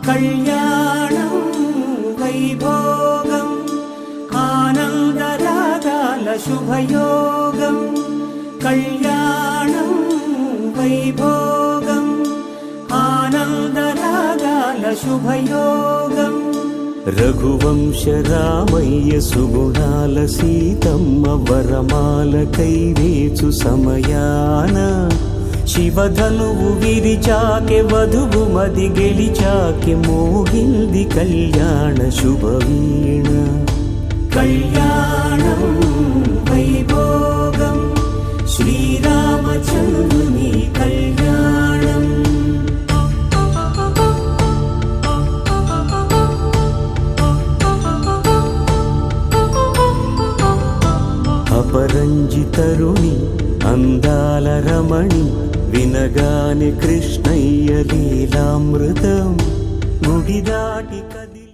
కళ్యాణం వైభోగం ఆనందరాగాల శుభయోగం కళ్యాణం వైభోగం ఆనందరాగాల శుభయోగం రఘువంశ రామయ్య సుగుణాల సీతమ్మ వరమాల కైవేచు సమయాన శివధనువు విరిచాకె వధువు మది గెలిచాకె మోగింది కళ్యాణ శుభవీణ కళ్యాణం వైభోగం శ్రీరామచంద్రుని కళ్యాణం అపరంజితరుణి అందాల రమణి వినగానే కృష్ణయ్య లీలామృతం గుడి దాటి కదిలి